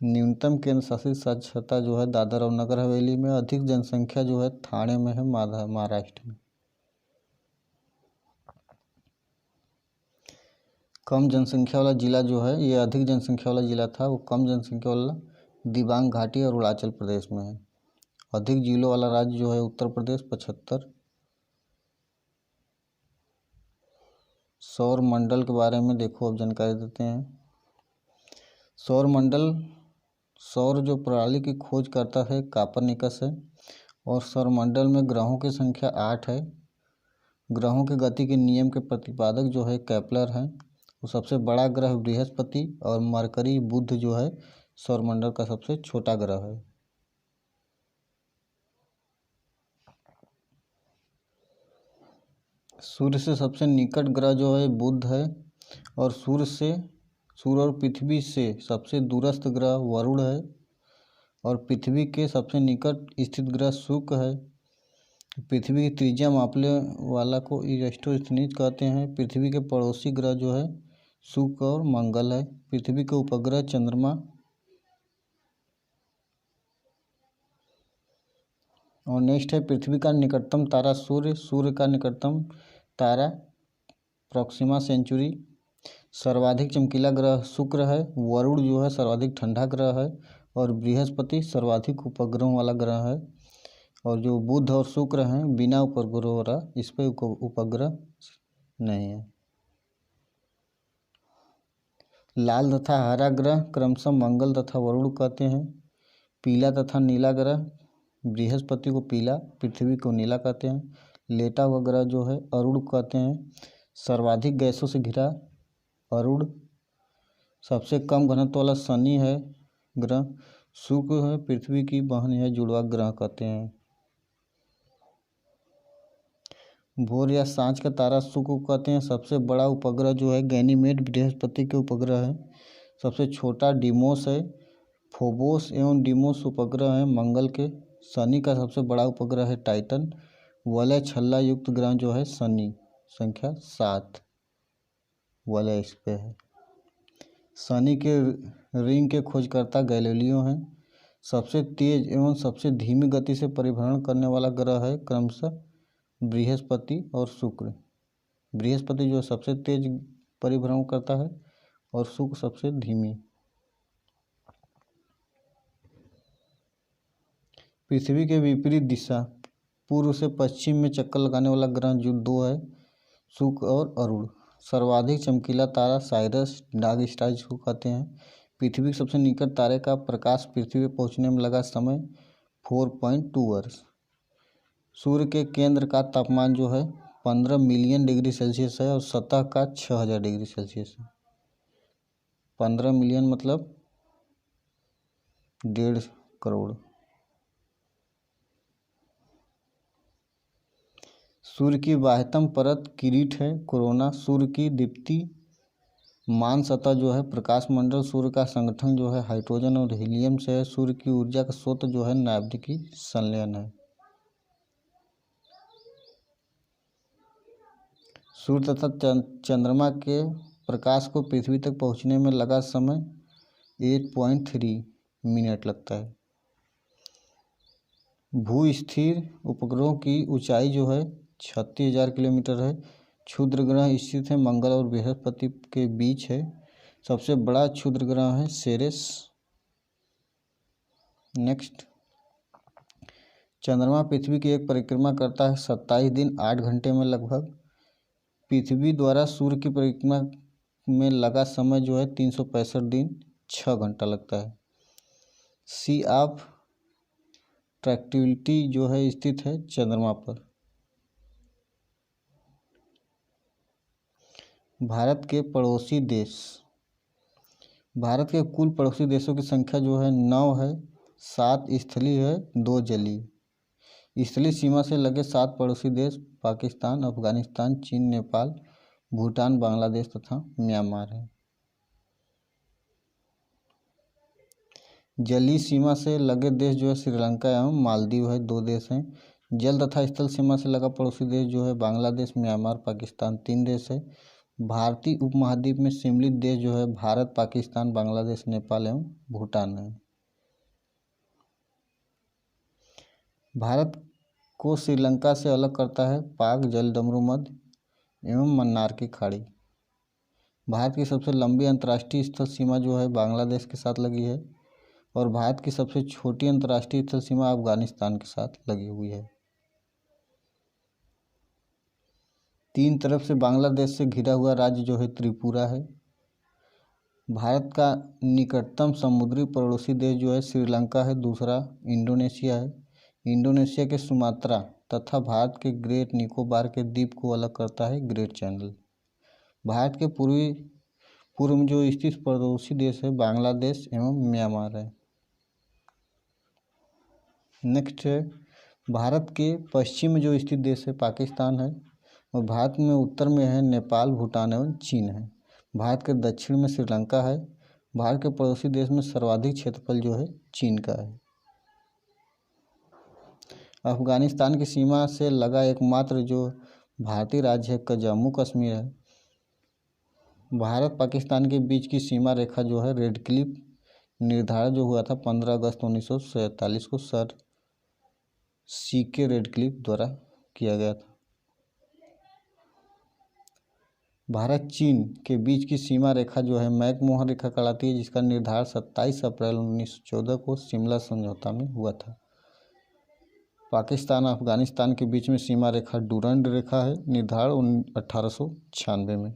न्यूनतम केंद्र शासित साक्षरता जो है दादर और नगर हवेली में। अधिक जनसंख्या जो है ठाणे में है महाराष्ट्र में। कम जनसंख्या वाला जिला जो है, ये अधिक जनसंख्या वाला जिला था, वो कम जनसंख्या वाला दिबांग घाटी और अरुणाचल प्रदेश में है। अधिक जिलों वाला राज्य जो है उत्तर प्रदेश 75। सौर मंडल के बारे में देखो अब जानकारी देते हैं। सौर मंडल सौर जो प्रणाली की खोज करता है कापरनिकस है। और सौरमंडल में ग्रहों की संख्या 8 है। ग्रहों की गति के नियम के प्रतिपादक जो है केपलर हैं। वो सबसे बड़ा ग्रह बृहस्पति और मरकरी बुध जो है सौरमंडल का सबसे छोटा ग्रह है। सूर्य से सबसे निकट ग्रह जो है बुध है। और सूर्य और पृथ्वी से सबसे दूरस्थ ग्रह वरुण है। और पृथ्वी के सबसे निकट स्थित ग्रह शुक्र है। पृथ्वी की त्रिज्या मापने वाला को इरेस्टोस्थनीज कहते हैं। पृथ्वी के पड़ोसी ग्रह जो है शुक्र और मंगल है। पृथ्वी के उपग्रह चंद्रमा। और नेक्स्ट है पृथ्वी का निकटतम तारा सूर्य। सूर्य का निकटतम तारा प्रोक्सिमा सेंचुरी। सर्वाधिक चमकीला ग्रह शुक्र है। वरुण जो है सर्वाधिक ठंडा ग्रह है। और बृहस्पति सर्वाधिक उपग्रहों वाला ग्रह है। और जो बुध और शुक्र हैं बिना उपग्रह वाला, इस पर उपग्रह नहीं है। लाल तथा हरा ग्रह क्रमशः मंगल तथा वरुण कहते हैं। पीला तथा नीला ग्रह बृहस्पति को पीला, पृथ्वी को नीला कहते हैं। लेटा हुआ ग्रह जो है अरुण कहते हैं। सर्वाधिक गैसों से घिरा अरुण। सबसे कम घनत्व वाला शनि है ग्रह। शुक्र है पृथ्वी की बहन है, जुड़वा ग्रह कहते हैं। भोर या सांझ का तारा शुक्र को कहते हैं। सबसे बड़ा उपग्रह जो है गैनीमेड बृहस्पति के उपग्रह है। सबसे छोटा डिमोस है। फोबोस एवं डिमोस उपग्रह हैं मंगल के। शनि का सबसे बड़ा उपग्रह है टाइटन। वलय छल्ला युक्त ग्रह जो है शनि, संख्या 7 वलय इस पे है। शनि के रिंग के खोजकर्ता गैलीलियो हैं। सबसे तेज एवं सबसे धीमी गति से परिभ्रमण करने वाला ग्रह है क्रमशः बृहस्पति और शुक्र। बृहस्पति जो सबसे तेज परिभ्रमण करता है और शुक्र सबसे धीमी। पृथ्वी के विपरीत दिशा पूर्व से पश्चिम में चक्कर लगाने वाला ग्रह जो 2 है, शुक्र और अरुण। सर्वाधिक चमकीला तारा साइरस डार्क स्टार जिसको कहते हैं। पृथ्वी के सबसे निकट तारे का प्रकाश पृथ्वी पर पहुंचने में लगा समय 4.2 वर्ष। सूर्य के केंद्र का तापमान जो है 15 मिलियन डिग्री सेल्सियस है और सतह का 6000 डिग्री सेल्सियस है। 15 मिलियन मतलब 1.5 करोड़। सूर्य की बाह्यतम परत किरीट है कोरोना। सूर्य की दीप्तिमान सतह जो है प्रकाश मंडल। सूर्य का संगठन जो है हाइड्रोजन और हीलियम से है। सूर्य की ऊर्जा का स्रोत जो है नाभिकीय संलयन है। सूर्य तथा चंद्रमा के प्रकाश को पृथ्वी तक पहुंचने में लगा समय 8.3 मिनट लगता है। भू स्थिर उपग्रहों की ऊंचाई जो है 36,000 किलोमीटर है। क्षुद्र ग्रह स्थित है मंगल और बृहस्पति के बीच है। सबसे बड़ा क्षुद्र ग्रह है सेरेस। नेक्स्ट, चंद्रमा पृथ्वी की एक परिक्रमा करता है 27 दिन 8 घंटे में लगभग। पृथ्वी द्वारा सूर्य की परिक्रमा में लगा समय जो है 365 दिन 6 घंटा लगता है। सी ऑफ ट्रैक्टिविटी जो है स्थित है चंद्रमा पर। भारत के पड़ोसी देश। भारत के कुल पड़ोसी देशों की संख्या जो है 9 है। 7 स्थलीय है, 2 जलीय। स्थलीय सीमा से लगे 7 पड़ोसी देश पाकिस्तान, अफगानिस्तान, चीन, नेपाल, भूटान, बांग्लादेश तथा म्यांमार है। जलीय सीमा से लगे देश जो है श्रीलंका एवं मालदीव है, 2 देश हैं। जल तथा स्थल सीमा से लगा पड़ोसी देश जो है बांग्लादेश, म्यांमार, पाकिस्तान, 3 देश है। भारतीय उपमहाद्वीप में सम्मिलित देश जो है भारत, पाकिस्तान, बांग्लादेश, नेपाल एवं भूटान है। भारत को श्रीलंका से अलग करता है पाक जलडमरू मध्य एवं मन्नार की खाड़ी। भारत की सबसे लंबी अंतर्राष्ट्रीय स्थल सीमा जो है बांग्लादेश के साथ लगी है और भारत की सबसे छोटी अंतर्राष्ट्रीय स्थल सीमा अफगानिस्तान के साथ लगी हुई है। 3 तरफ से बांग्लादेश से घिरा हुआ राज्य जो है त्रिपुरा है। भारत का निकटतम समुद्री पड़ोसी देश जो है श्रीलंका है, दूसरा इंडोनेशिया है। इंडोनेशिया के सुमात्रा तथा भारत के ग्रेट निकोबार के द्वीप को अलग करता है ग्रेट चैनल। भारत के पूर्व में जो स्थित पड़ोसी देश है बांग्लादेश एवं म्यांमार है। नेक्स्ट है भारत के पश्चिम में जो स्थित देश है पाकिस्तान है और भारत में उत्तर में है नेपाल, भूटान एवं चीन है। भारत के दक्षिण में श्रीलंका है। भारत के पड़ोसी देश में सर्वाधिक क्षेत्रफल जो है चीन का है। अफगानिस्तान की सीमा से लगा एकमात्र जो भारतीय राज्य है जम्मू कश्मीर है। भारत पाकिस्तान के बीच की सीमा रेखा जो है रेड क्लिफ निर्धारण जो हुआ था 15 अगस्त 1947 को सर सीके रेडक्लिफ द्वारा किया गया था। भारत चीन के बीच की सीमा रेखा जो है मैकमोहन रेखा कहलाती है, जिसका निर्धारण 27 अप्रैल 1914 को शिमला समझौता में हुआ था। पाकिस्तान अफगानिस्तान के बीच में सीमा रेखा डूरंड रेखा है, निर्धारण 1896 में।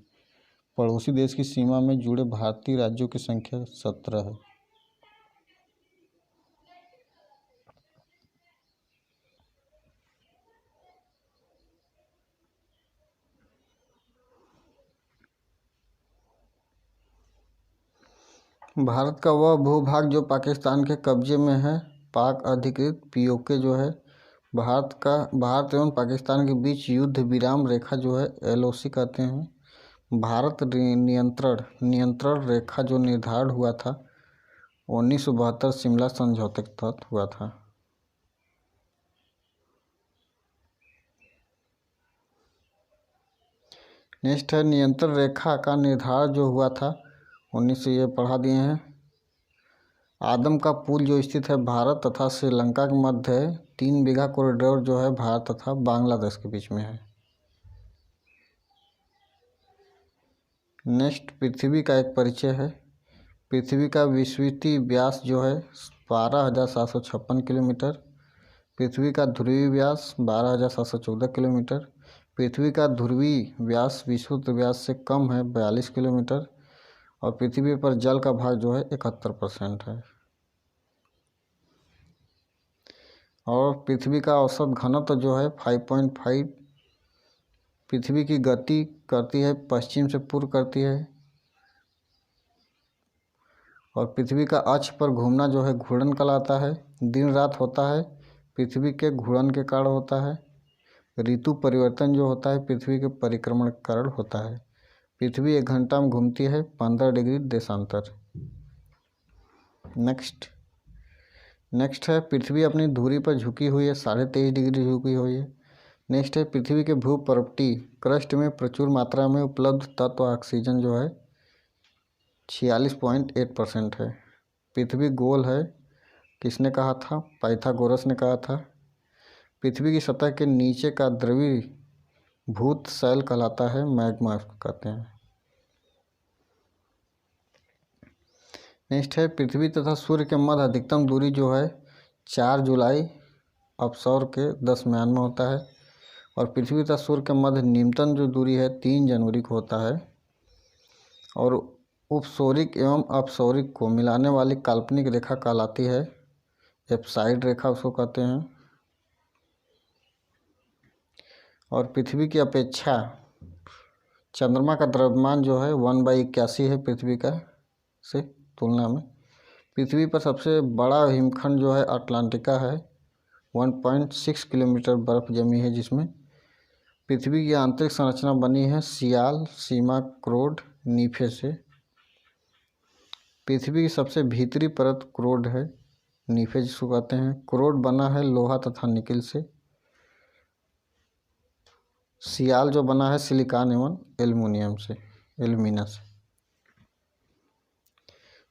पड़ोसी देश की सीमा में जुड़े भारतीय राज्यों की संख्या 17 है। भारत का वह भूभाग जो पाकिस्तान के कब्जे में है पाक अधिकृत पीओके जो है भारत एवं पाकिस्तान के बीच युद्ध विराम रेखा जो है एलओसी कहते हैं। भारत नियंत्रण रेखा जो निर्धारण हुआ था 1972 शिमला समझौते के तहत हुआ था। नेक्स्ट है नियंत्रण रेखा का निर्धारण जो हुआ था 19 ये पढ़ा दिए हैं। आदम का पुल जो स्थित है भारत तथा श्रीलंका के मध्य है। 3 बीघा कॉरिडोर जो है भारत तथा बांग्लादेश के बीच में है। नेक्स्ट पृथ्वी का एक परिचय है। पृथ्वी का विषुवतीय व्यास जो है 12,756 किलोमीटर। पृथ्वी का ध्रुवीय व्यास 12,714 किलोमीटर। पृथ्वी का ध्रुवीय व्यास विषुवत व्यास से कम है 42 किलोमीटर और पृथ्वी पर जल का भाग जो है 71% है। और पृथ्वी का औसत घनत्व जो है 5.5। पृथ्वी की गति करती है पश्चिम से पूर्व करती है और पृथ्वी का अक्ष पर घूमना जो है घूर्णन कहलाता है। दिन रात होता है पृथ्वी के घूर्णन के कारण होता है। ऋतु परिवर्तन जो होता है पृथ्वी के परिक्रमण के कारण होता है। पृथ्वी 1 घंटा में घूमती है 15 डिग्री देशांतर। नेक्स्ट है पृथ्वी अपनी धुरी पर झुकी हुई है 23.5 डिग्री झुकी हुई है। नेक्स्ट है पृथ्वी के भूपर्वतीय क्रस्ट में प्रचुर मात्रा में उपलब्ध तत्व ऑक्सीजन जो है 46.8% है। पृथ्वी गोल है, किसने कहा था? पाइथागोरस ने कहा था। पृथ्वी की सतह के नीचे का द्रवीभूत शैल कहलाता है, मैग्मा कहते हैं। नेक्स्ट है पृथ्वी तथा सूर्य के मध्य अधिकतम दूरी जो है 4 जुलाई अपसौर के 10 में होता है और पृथ्वी तथा सूर्य के मध्य निम्नतम जो दूरी है 3 जनवरी को होता है और उपसौरिक एवं अपसौरिक को मिलाने वाली काल्पनिक रेखा कहलाती है एप्साइड रेखा उसको कहते हैं। और पृथ्वी की अपेक्षा चंद्रमा का द्रव्यमान जो है 1/81 है पृथ्वी का से तुलना में। पृथ्वी पर सबसे बड़ा हिमखंड जो है अटलांटिका है, 1.6 किलोमीटर बर्फ जमी है जिसमें। पृथ्वी की आंतरिक संरचना बनी है सियाल, सीमा, क्रोड, नीफे से। पृथ्वी की सबसे भीतरी परत क्रोड है, नीफे जिसको कहते हैं। क्रोड बना है लोहा तथा निकेल से। सियाल जो बना है सिलिकॉन एवं एल्यूमिना से।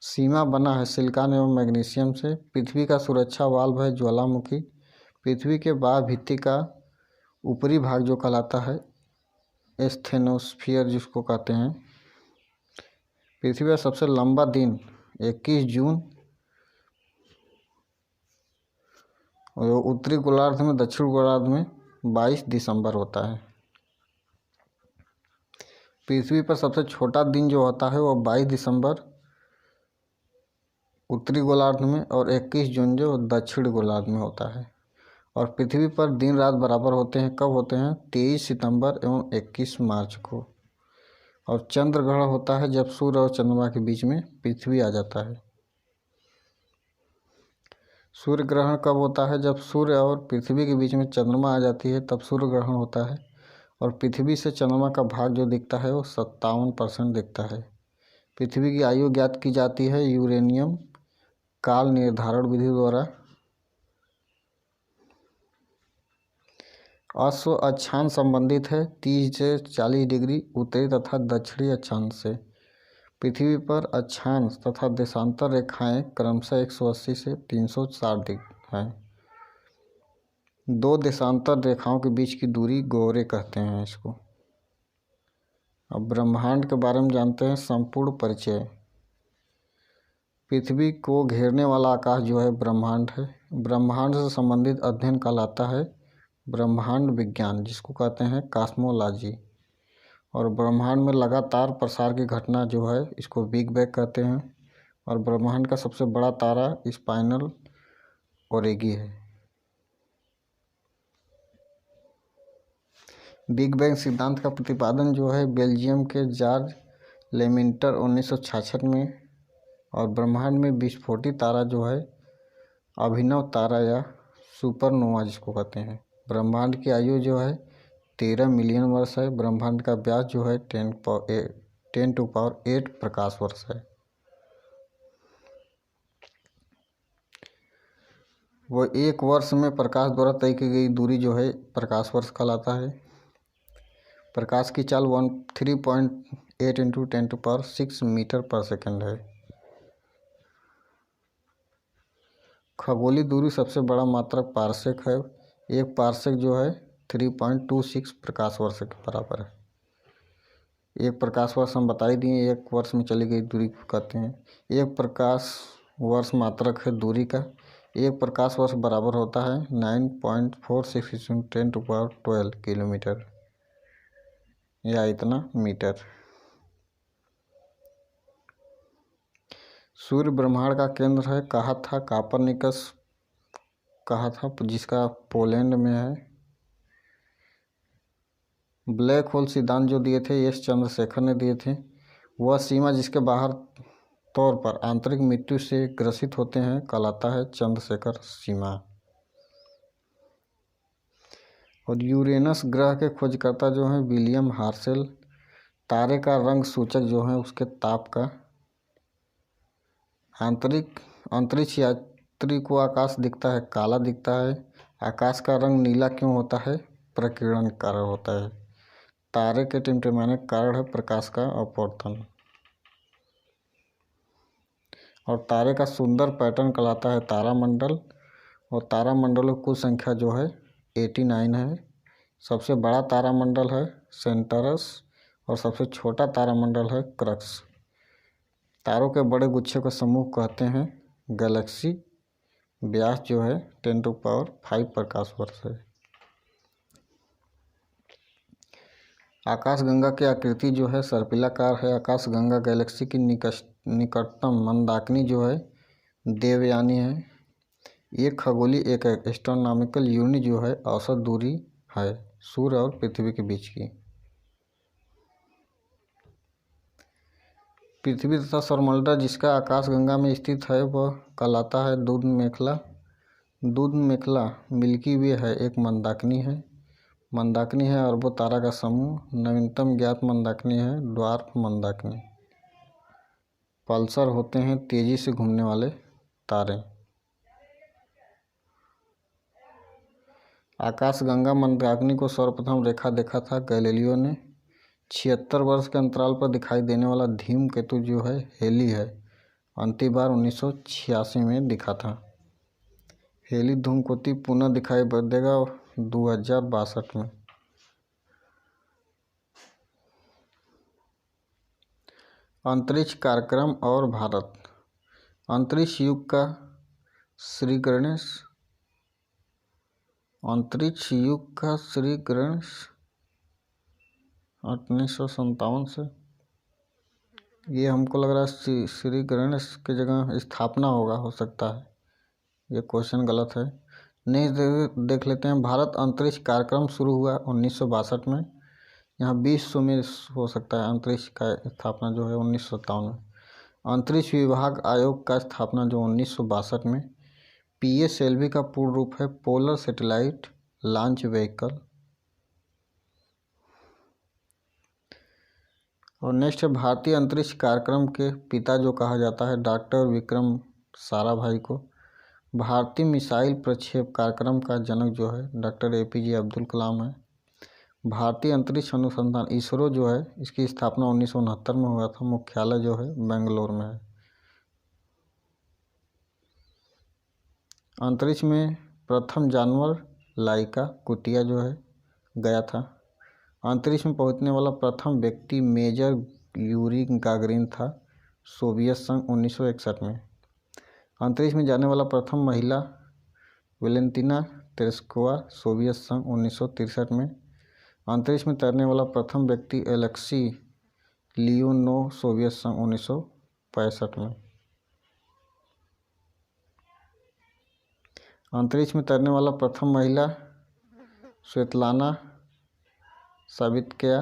सीमा बना है सिलिकॉन एवं मैग्नीशियम से। पृथ्वी का सुरक्षा वाल्व है ज्वालामुखी। पृथ्वी के बाह्य भित्ति का ऊपरी भाग जो कहलाता है स्टेनोस्फीयर जिसको कहते हैं। पृथ्वी का सबसे लंबा दिन 21 जून और उत्तरी गोलार्ध में, दक्षिण गोलार्ध में 22 दिसंबर होता है। पृथ्वी पर सबसे छोटा दिन जो होता है वो 22 दिसंबर उत्तरी गोलार्ध में और 21 जून जो दक्षिण गोलार्ध में होता है। और पृथ्वी पर दिन रात बराबर होते हैं, कब होते हैं? 23 सितंबर एवं 21 मार्च को। और चंद्र ग्रहण होता है जब सूर्य और चंद्रमा के बीच में पृथ्वी आ जाता है। सूर्य ग्रहण कब होता है? जब सूर्य और पृथ्वी के बीच में चंद्रमा आ जाती है तब सूर्य ग्रहण होता है। और पृथ्वी से चंद्रमा का भाग जो दिखता है वो 57% दिखता है। पृथ्वी की आयु ज्ञात की जाती है यूरेनियम काल निर्धारण विधि द्वारा। अश्व अक्षांश संबंधित है 30 से 40 डिग्री उत्तरी तथा दक्षिणी अक्षांश से। पृथ्वी पर अक्षांश तथा देशांतर रेखाएं क्रमशः 180 से 360 डिग्री हैं। दो देशांतर रेखाओं के बीच की दूरी गोरे कहते हैं इसको। अब ब्रह्मांड के बारे में जानते हैं, संपूर्ण परिचय। पृथ्वी को घेरने वाला आकाश जो है ब्रह्मांड है। ब्रह्मांड से संबंधित अध्ययन कहलाता है ब्रह्मांड विज्ञान जिसको कहते हैं कॉस्मोलॉजी। और ब्रह्मांड में लगातार प्रसार की घटना जो है इसको बिग बैंग कहते हैं। और ब्रह्मांड का सबसे बड़ा तारा स्पाइरल ओरेगी है। बिग बैंग सिद्धांत का प्रतिपादन जो है बेल्जियम के जॉर्ज लेमिंटर 1966 में। और ब्रह्मांड में विस्फोटी तारा जो है अभिनव तारा या सुपरनोवा जिसको कहते हैं। ब्रह्मांड की आयु जो है 13 मिलियन वर्ष है। ब्रह्मांड का व्यास जो है 10⁸ प्रकाश वर्ष है। वो एक वर्ष में प्रकाश द्वारा तय की गई दूरी जो है प्रकाश वर्ष कहलाता है। प्रकाश की चाल 3.8 × 10⁶ मीटर पर सेकंड है। खगोलीय दूरी सबसे बड़ा मात्रक पारसेक है। एक पारसेक जो है 3.26 प्रकाश वर्ष के बराबर है। एक प्रकाश वर्ष हम बता ही दिए, एक वर्ष में चली गई दूरी को कहते हैं। एक प्रकाश वर्ष मात्रक है दूरी का। एक प्रकाश वर्ष बराबर होता है 9.46 × 10⁻12 किलोमीटर या इतना मीटर। सूर्य ब्रह्मांड का केंद्र है कहा था कापरनिकस कहा था, जिसका पोलैंड में है। ब्लैक होल सिद्धांत जो दिए थे एस चंद्रशेखर ने दिए थे। वह सीमा जिसके बाहर तौर पर आंतरिक मृत्यु से ग्रसित होते हैं कहलाता है चंद्रशेखर सीमा। और यूरेनस ग्रह के खोजकर्ता जो हैं विलियम हार्शेल। तारे का रंग सूचक जो है उसके ताप का। अंतरिक्ष यात्री को आकाश दिखता है काला दिखता है। आकाश का रंग नीला क्यों होता है? प्रकीर्णन के कारण होता है। तारे के टिमटिमाने का कारण है प्रकाश का अपवर्तन। और तारे का सुंदर पैटर्न कहलाता है तारामंडल। और तारामंडलों की कुल संख्या जो है 89 है। सबसे बड़ा तारामंडल है सेंटरस और सबसे छोटा तारामंडल है क्रक्स। तारों के बड़े गुच्छे को समूह कहते हैं गैलेक्सी। व्यास जो है 10⁵ प्रकाश वर्ष है। आकाशगंगा की आकृति जो है सर्पिलाकार है। आकाशगंगा गैलेक्सी की निकटतम मंदाकिनी जो है देवयानी है। एक खगोलीय एक एस्ट्रोनॉमिकल यूनिट जो है औसत दूरी है सूर्य और पृथ्वी के बीच की। पृथ्वी तथा सौरमंडल जिसका आकाशगंगा में स्थित है वह कहलाता है दूध मेखला। दूध मेखला मिल्की वे है एक मंदाकिनी है। मंदाकिनी है अरबों तारा का समूह। नवीनतम ज्ञात मंदाकिनी है ड्वार्फ मंदाकिनी। पल्सर होते हैं तेजी से घूमने वाले तारे। आकाशगंगा मंदाकिनी को सर्वप्रथम रेखा देखा था गैलीलियो ने। 76 वर्ष के अंतराल पर दिखाई देने वाला धूमकेतु जो है हेली है। अंतिम बार 1986 में दिखा था। हेली धूमकेतु पुनः दिखाई देगा 2062 में। अंतरिक्ष कार्यक्रम और भारत। अंतरिक्ष युग का श्री गणेश 1957 से। ये हमको लग रहा है श्री गणेश की जगह स्थापना होगा, हो सकता है। ये क्वेश्चन गलत है। नहीं, देख लेते हैं। भारत अंतरिक्ष कार्यक्रम शुरू हुआ 1962 में। यहाँ 20 में हो सकता है। अंतरिक्ष का स्थापना जो है 1957 में। अंतरिक्ष विभाग आयोग का स्थापना जो 1962 में। PSLV का पूर्ण रूप है पोलर सैटेलाइट लॉन्च व्हीकल। और नेक्स्ट है भारतीय अंतरिक्ष कार्यक्रम के पिता जो कहा जाता है डॉक्टर विक्रम साराभाई को। भारतीय मिसाइल प्रक्षेप कार्यक्रम का जनक जो है डॉक्टर APJ अब्दुल कलाम है। भारतीय अंतरिक्ष अनुसंधान इसरो जो है इसकी स्थापना 1969 में हुआ था। मुख्यालय जो है बेंगलोर में है। अंतरिक्ष में प्रथम जानवर लाइका कुतिया जो है गया था। अंतरिक्ष में पहुंचने वाला प्रथम व्यक्ति मेजर यूरी गागरिन था। सोवियत संघ 1961 में। अंतरिक्ष में जाने वाला प्रथम महिला वेलेंतिना तेरेस्कोवा सोवियत संघ 1963 में। अंतरिक्ष में तैरने वाला प्रथम व्यक्ति एलेक्सी लियोनोव सोवियत संघ 1965 में। अंतरिक्ष में तैरने वाला प्रथम महिला स्वेतलाना सावित्स्काया।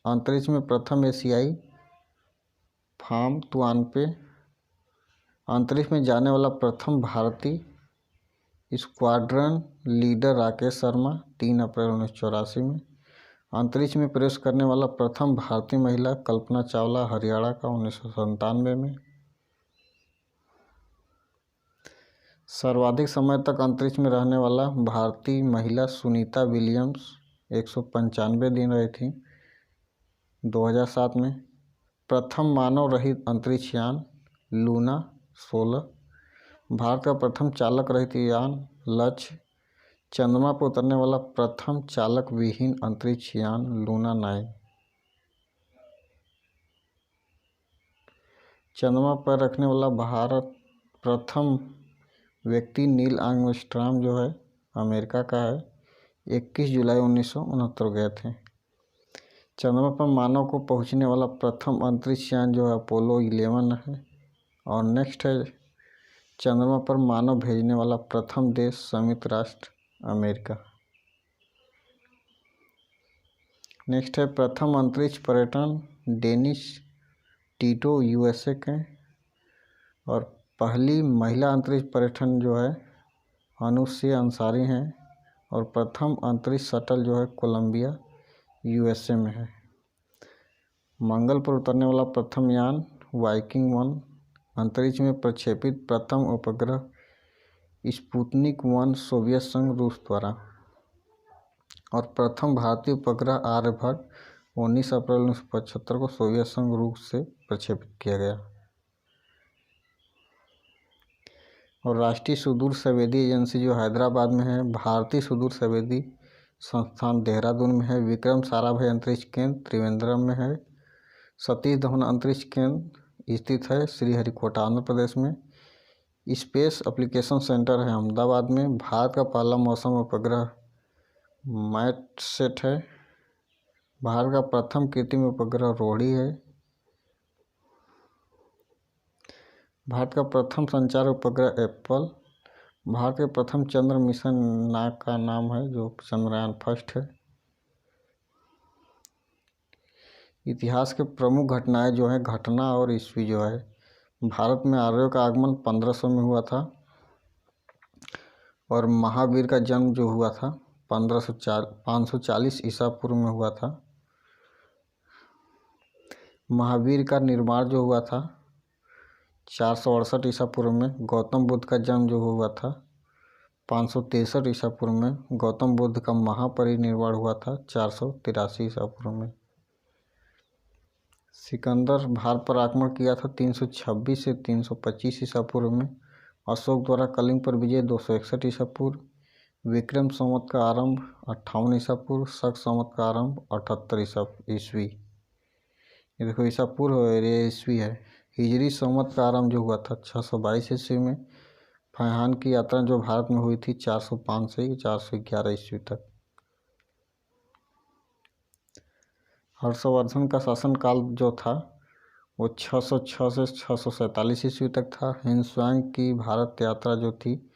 अंतरिक्ष में प्रथम एशियाई फाम तुआनपे। अंतरिक्ष में जाने वाला प्रथम भारतीय स्क्वाड्रन लीडर राकेश शर्मा 3 अप्रैल 1984 में। अंतरिक्ष में प्रवेश करने वाला प्रथम भारतीय महिला कल्पना चावला हरियाणा का 1997 में। सर्वाधिक समय तक अंतरिक्ष में रहने वाला भारतीय महिला सुनीता विलियम्स 195 दिन रही थी 2007 में। प्रथम मानव रहित अंतरिक्ष यान लूना 16। भारत का प्रथम चालक रहित यान लक्ष्य। चंद्रमा पर उतरने वाला प्रथम चालक विहीन अंतरिक्ष यान लूना 9। चंद्रमा पर रखने वाला भारत प्रथम व्यक्ति नील आर्मस्ट्रांग जो है अमेरिका का है। 21 जुलाई 1969 गए थे। चंद्रमा पर मानव को पहुंचने वाला प्रथम अंतरिक्ष यान जो है अपोलो 11 है। और नेक्स्ट है चंद्रमा पर मानव भेजने वाला प्रथम देश संयुक्त राष्ट्र अमेरिका। नेक्स्ट है प्रथम अंतरिक्ष पर्यटन डेनिस टीटो USA के। और पहली महिला अंतरिक्ष पर्यटन जो है अनुश्री अंसारी हैं। और प्रथम अंतरिक्ष शटल जो है कोलंबिया USA में है। मंगल पर उतरने वाला प्रथम यान वाइकिंग 1। अंतरिक्ष में प्रक्षेपित प्रथम उपग्रह स्पुतनिक 1 सोवियत संघ रूस द्वारा। और प्रथम भारतीय उपग्रह आर्यभट्ट 19 अप्रैल 1975 को सोवियत संघ रूस से प्रक्षेपित किया गया। और राष्ट्रीय सुदूर संवेदी एजेंसी जो हैदराबाद में है। भारतीय सुदूर संवेदी संस्थान देहरादून में है। विक्रम साराभाई अंतरिक्ष केंद्र त्रिवेंद्रम में है। सतीश धवन अंतरिक्ष केंद्र स्थित है श्रीहरिकोटा आंध्र प्रदेश में। स्पेस एप्लीकेशन सेंटर है अहमदाबाद में। भारत का पहला मौसम उपग्रह मैटसेट है। भारत का प्रथम कृत्रिम उपग्रह रोहिणी है। भारत का प्रथम संचार उपग्रह एप्पल। भारत के प्रथम चंद्र मिशन का नाम है जो चंद्रयान 1 है। इतिहास के प्रमुख घटनाएं जो हैं, घटना और ईस्वी जो है, भारत में आर्यों का आगमन 1500 में हुआ था और महावीर का जन्म जो हुआ था 540 ईसा पूर्व में हुआ था। महावीर का निर्माण जो हुआ था 468 ईसा पूर्व में। गौतम बुद्ध का जन्म जो हुआ था 563 ईसा पूर्व में। गौतम बुद्ध का महापरिनिर्वाण हुआ था 483 ईसा पूर्व में। सिकंदर भारत पर आक्रमण किया था 326 से 325 ईसा पूर्व में। अशोक द्वारा कलिंग पर विजय 261 ईसा पूर्व। विक्रम संवत का आरंभ 58 ईसा पूर्व। शक संवत का आरंभ 78 ईस्वी। ये देखो ईसा पूर्व और ये ईस्वी है। हिजरी संवत का आरंभ जो हुआ था 622 ईस्वी में। फायहान की यात्रा जो भारत में हुई थी 405 से 411 ईस्वी तक। हर्षवर्धन का शासनकाल जो था वो 606 से 647 ईस्वी तक था। हिंसवांग की भारत यात्रा जो थी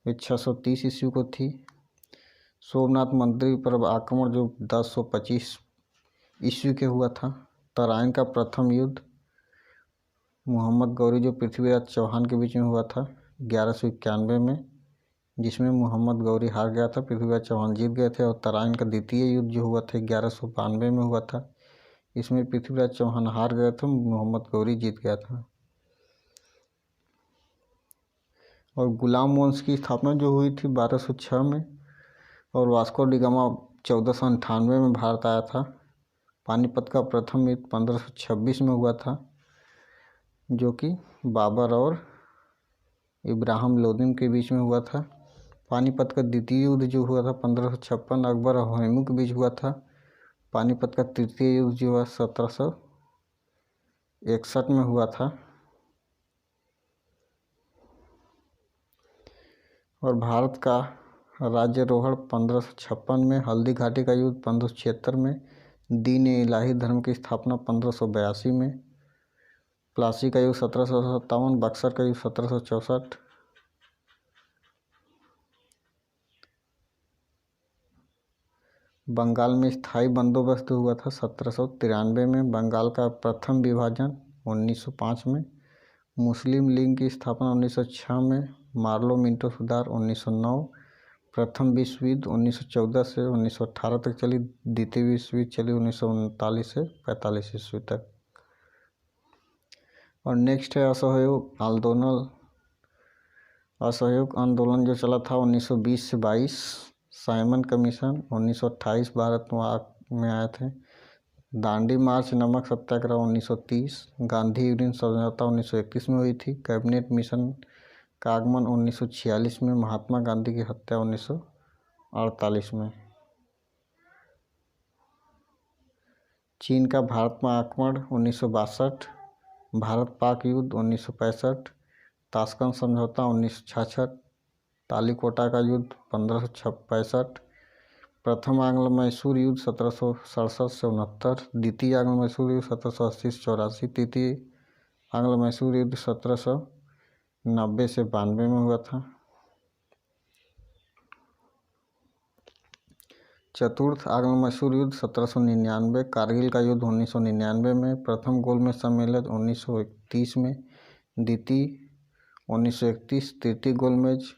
वे 630 ईस्वी को थी। सोमनाथ मंदिर पर आक्रमण जो 1025 ईस्वी के हुआ था। तराइन का प्रथम युद्ध मोहम्मद गौरी जो पृथ्वीराज चौहान के बीच में हुआ था 1191 में, जिसमें मोहम्मद गौरी हार गया था, पृथ्वीराज चौहान जीत गए थे। और तराइन का द्वितीय युद्ध जो हुआ था 1192 में हुआ था, इसमें पृथ्वीराज चौहान हार गए थे, मोहम्मद गौरी जीत गया था। और गुलाम वंश की स्थापना जो हुई थी 1206 में। और वास्को डी गामा 1498 में भारत आया था। पानीपत का प्रथम युद्ध 1526 में हुआ था, जो कि बाबर और इब्राहिम लोदी के बीच में हुआ था। पानीपत का द्वितीय युद्ध जो हुआ था 1556 अकबर और हुमायूं के बीच हुआ था। पानीपत का तृतीय युद्ध जो है 1761 में हुआ था। और भारत का राज्यारोहण 1556 में। हल्दी घाटी का युद्ध 1576 में। दीन इलाही धर्म की स्थापना 1582 में। प्लासी का युद्ध 1757। बक्सर का युद्ध 1764। बंगाल में स्थायी बंदोबस्त हुआ था 1793 में। बंगाल का प्रथम विभाजन 1905 में। मुस्लिम लीग की स्थापना 1906 में। मार्लो मिंटो सुधार 1909। प्रथम विश्व युद्ध 1914 से 1918 तक चली। द्वितीय विश्व युद्ध चली 1939 से 45 ईस्वी तक। और नेक्स्ट है असहयोग आंदोलन। असहयोग आंदोलन जो चला था 1920 से 22। साइमन कमीशन 1928 भारत में आए थे। दांडी मार्च नमक सत्याग्रह 1930। गांधी यूनियन समझौता 1931 में हुई थी। कैबिनेट मिशन का आगमन 1946 में। महात्मा गांधी की हत्या 1948 में। चीन का भारत में आक्रमण 1962। भारत पाक युद्ध 1965। ताशकंद समझौता 1966। तालीकोटा का युद्ध 1565। प्रथम आंग्ल मैसूर युद्ध 1767 से 69। द्वितीय आंग्ल मैसूर युद्ध 1780 से 84। तृतीय आंग्ल मैसूर युद्ध 1790 से 92 में हुआ था। चतुर्थ आंग्ल मैसूर युद्ध 1799। कारगिल का युद्ध 1999 में। प्रथम गोलमेज सम्मेलन 1931 में। द्वितीय 1931। तृतीय गोलमेज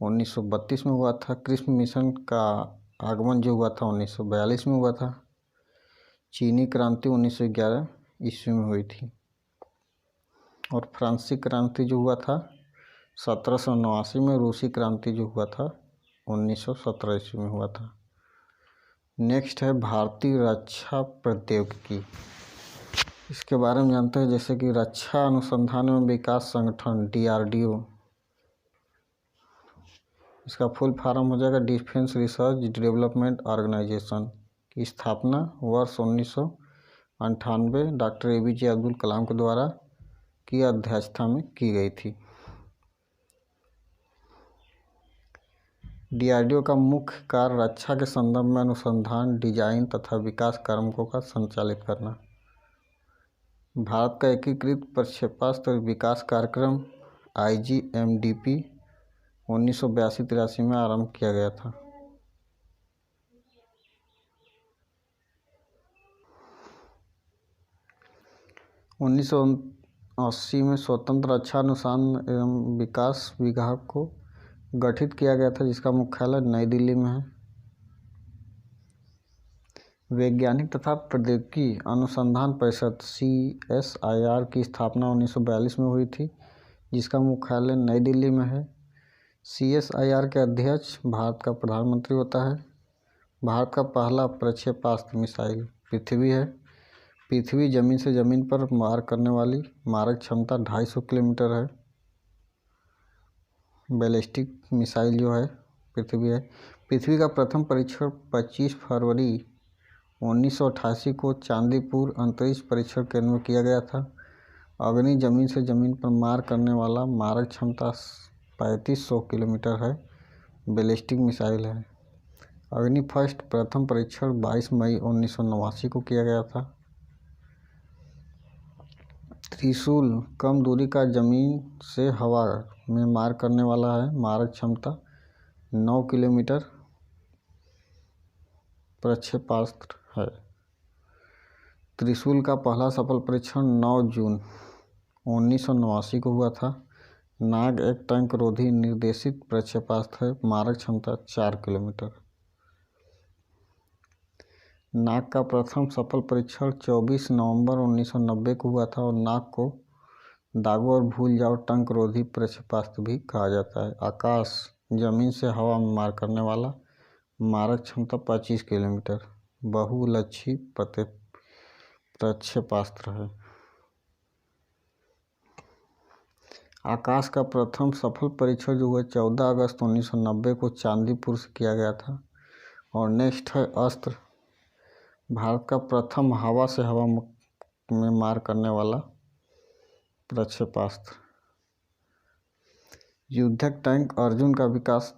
1932 में हुआ था। क्रिस्प मिशन का आगमन जो हुआ था 1942 में हुआ था। चीनी क्रांति 1911 ईस्वी में हुई थी। और फ्रांसीसी क्रांति जो हुआ था 1789 में। रूसी क्रांति जो हुआ था 1917 ईस्वी में हुआ था। नेक्स्ट है भारतीय रक्षा प्रौद्योगिकी। इसके बारे में जानते हैं, जैसे कि रक्षा अनुसंधान एवं विकास संगठन DRDO, इसका फुल फॉर्म हो जाएगा डिफेंस रिसर्च डेवलपमेंट ऑर्गेनाइजेशन, की स्थापना वर्ष 1998 डॉक्टर APJ अब्दुल कलाम के द्वारा की अध्यक्षता में की गई थी। DRDO का मुख्य कार्य रक्षा के संदर्भ में अनुसंधान, डिजाइन तथा विकास कार्यों का संचालित करना। भारत का एकीकृत प्रक्षेपास्त्र विकास कार्यक्रम IGMDP 1982-83 में आरंभ किया गया था। 1980 में स्वतंत्र रक्षा अनुसंधान एवं विकास विभाग को गठित किया गया था, जिसका मुख्यालय नई दिल्ली में है। वैज्ञानिक तथा प्रौद्योगिकी अनुसंधान परिषद CSIR की स्थापना 1942 में हुई थी, जिसका मुख्यालय नई दिल्ली में है। CSIR के अध्यक्ष भारत का प्रधानमंत्री होता है। भारत का पहला प्रक्षेपास्त्र मिसाइल पृथ्वी है। पृथ्वी जमीन से जमीन पर मार करने वाली मारक क्षमता 250 किलोमीटर है। बैलिस्टिक मिसाइल जो है पृथ्वी है। पृथ्वी का प्रथम परीक्षण 25 फरवरी 1988 को चांदीपुर अंतरिक्ष परीक्षण केंद्र में किया गया था। अग्नि जमीन से जमीन पर मार करने वाला मारक क्षमता 3500 किलोमीटर है। बैलिस्टिक मिसाइल है। अग्नि फर्स्ट प्रथम परीक्षण 22 मई 1989 को किया गया था। त्रिशूल कम दूरी का जमीन से हवा में मार करने वाला है। मारक क्षमता 9 किलोमीटर प्रक्षेपास्त्र है। त्रिशूल का पहला सफल परीक्षण 9 जून 1989 को हुआ था। नाग एक टैंक रोधी निर्देशित प्रक्षेपास्त्र है। मारक क्षमता 4 किलोमीटर। नाग का प्रथम सफल परीक्षण 24 नवंबर 1990 को हुआ था और नाग को दागो और भूल जाओ टंक रोधी प्रक्षेपास्त्र भी कहा जाता है। आकाश जमीन से हवा में मार करने वाला मारक क्षमता 25 किलोमीटर बहुलक्षी प्रक्षेपास्त्र है। आकाश का प्रथम सफल परीक्षण जो हुआ 14 अगस्त 1990 को चांदीपुर से किया गया था। और नेक्स्ट है अस्त्र। भारत का प्रथम हवा से हवा में मार करने वाला प्रक्षेपास्त्र। युद्धक टैंक अर्जुन का विकास